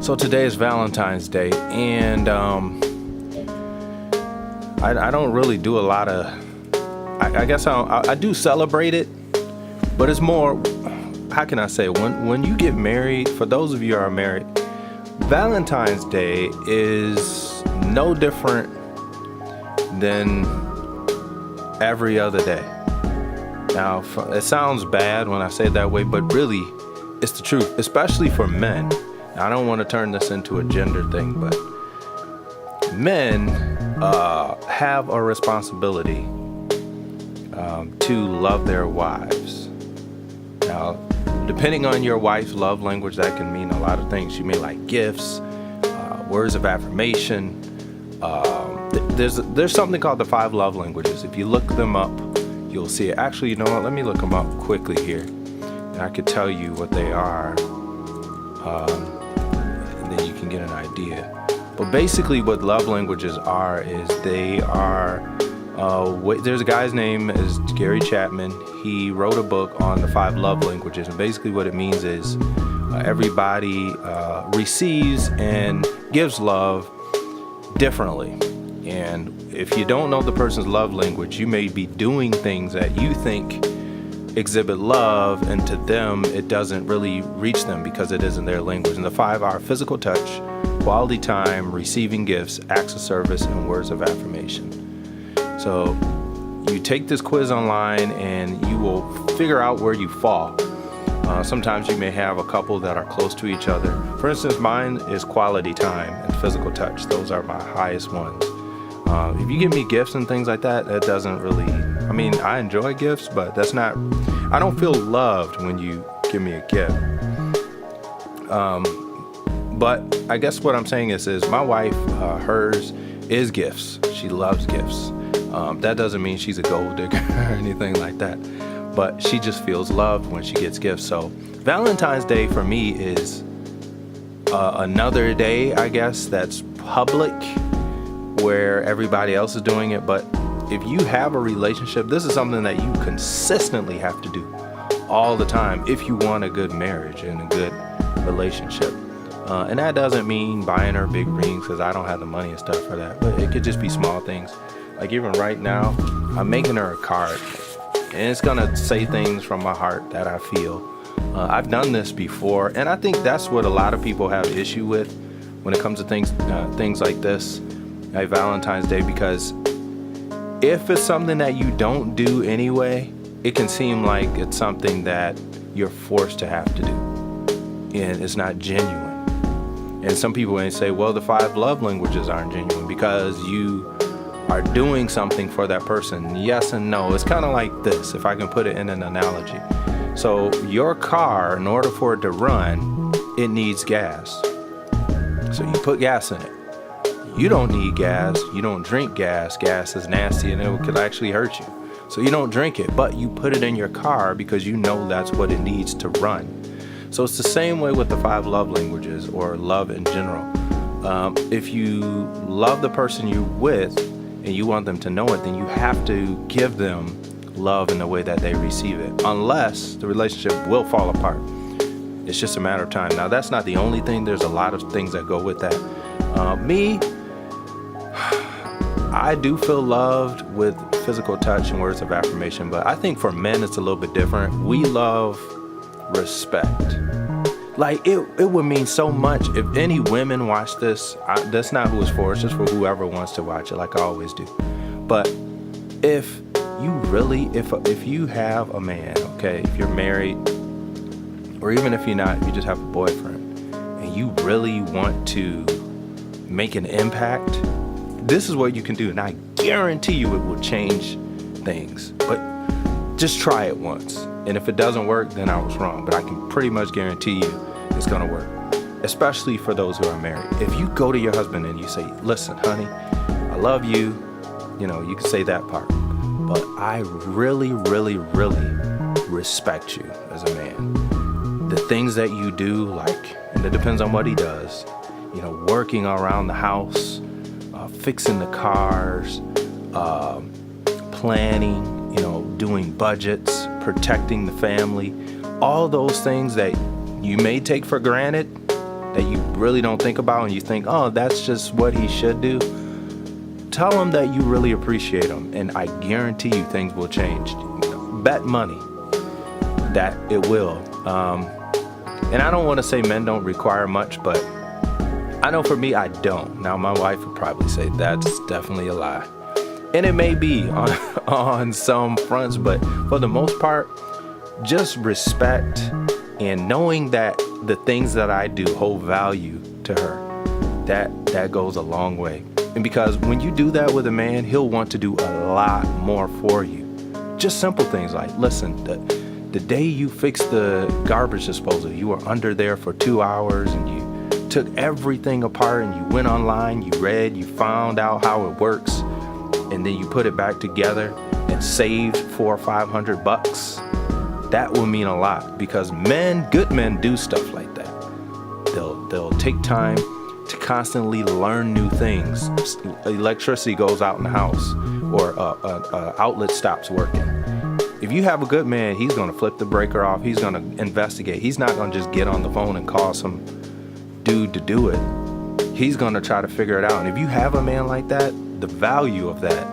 So today is Valentine's Day, and I don't really do a lot of. I guess I do celebrate it, but it's more. How can I say? When you get married, for those of you who are married, Valentine's Day is no different than every other day. Now, it sounds bad when I say it that way, but really, it's the truth, especially for men. Now, I don't want to turn this into a gender thing, but men have a responsibility to love their wives. Now, depending on your wife's love language, that can mean a lot of things. She may like gifts, words of affirmation. There's something called the 5 love languages. If you look them up, you'll see it. Actually, you know what? Let me look them up quickly here, and I could tell you what they are, and then you can get an idea. But basically, what love languages are is they are. There's a guy's name is Gary Chapman. He wrote a book on the 5 love languages, and basically what it means is everybody receives and gives love differently. And if you don't know the person's love language, you may be doing things that you think exhibit love, and to them it doesn't really reach them because it isn't their language. And the 5 are physical touch, quality time, receiving gifts, acts of service, and words of affirmation. So you take this quiz online and you will figure out where you fall. Sometimes you may have a couple that are close to each other. For instance, mine is quality time and physical touch. Those are my highest ones. If you give me gifts and things like that, that doesn't really, I mean, I enjoy gifts, but that's not, I don't feel loved when you give me a gift. But I guess what I'm saying is my wife, hers is gifts. She loves gifts. That doesn't mean she's a gold digger or anything like that, but she just feels loved when she gets gifts. So Valentine's Day for me is another day, I guess, that's public where everybody else is doing it. But if you have a relationship, this is something that you consistently have to do all the time if you want a good marriage and a good relationship. And that doesn't mean buying her big rings, because I don't have the money and stuff for that, but it could just be small things. Like even right now, I'm making her a card, and it's gonna say things from my heart that I feel. I've done this before, and I think that's what a lot of people have issue with when it comes to things like this, like Valentine's Day, because if it's something that you don't do anyway, it can seem like it's something that you're forced to have to do, and it's not genuine. And some people may say, well, the 5 love languages aren't genuine because you are doing something for that person. Yes and no. It's kind of like this, if I can put it in an analogy. So your car, in order for it to run, it needs gas. So you put gas in it. You don't need gas. You don't drink gas. Gas is nasty and it could actually hurt you. So you don't drink it, but you put it in your car because you know that's what it needs to run. So it's the same way with the 5 love languages, or love in general. If you love the person you're with and you want them to know it, then you have to give them love in the way that they receive it, unless the relationship will fall apart. It's just a matter of time. Now, that's not the only thing. There's a lot of things that go with that. I do feel loved with physical touch and words of affirmation, but I think for men it's a little bit different. We love respect. Like it would mean so much if any women watch this. That's not who it's for. It's just for whoever wants to watch it, like I always do. But if you really, if you have a man, okay, if you're married, or even if you're not, if you just have a boyfriend, and you really want to make an impact, this is what you can do, and I guarantee you it will change things. But just try it once, and if it doesn't work, then I was wrong. But I can pretty much guarantee you it's gonna work, especially for those who are married. If you go to your husband and you say, listen, honey, I love you, you know, you can say that part, but I really, really, really respect you as a man. The things that you do, like, and it depends on what he does, you know, working around the house, fixing the cars, planning, you know, doing budgets, protecting the family, all those things that you may take for granted, that you really don't think about and you think, oh, that's just what he should do, tell him that you really appreciate him, and I guarantee you things will change. Bet money that it will. And I don't want to say men don't require much, but I know for me, I don't. Now, my wife would probably say that's definitely a lie. And it may be on some fronts, but for the most part, just respect and knowing that the things that I do hold value to her, that goes a long way. And because when you do that with a man, he'll want to do a lot more for you. Just simple things like, listen, the day you fixed the garbage disposal, you were under there for 2 hours and you took everything apart and you went online, you read, you found out how it works, and then you put it back together and saved $400 or $500. That will mean a lot, because good men do stuff like that. They'll take time to constantly learn new things. Electricity goes out in the house, or a outlet stops working. If you have a good man, he's gonna flip the breaker off, he's gonna investigate. He's not gonna just get on the phone and call some dude to do it. He's gonna try to figure it out. And if you have a man like that, the value of that,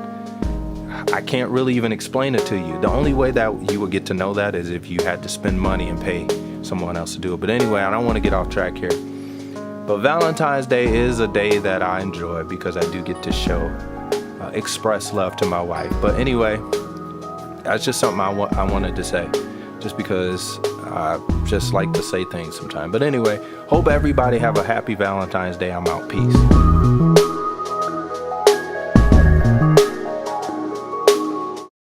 I can't really even explain it to you. The only way that you would get to know that is if you had to spend money and pay someone else to do it. But anyway, I don't want to get off track here. But Valentine's Day is a day that I enjoy because I do get to express love to my wife. But anyway, that's just something I wanted to say, just because I just like to say things sometimes. But anyway, hope everybody have a happy Valentine's Day. I'm out. Peace.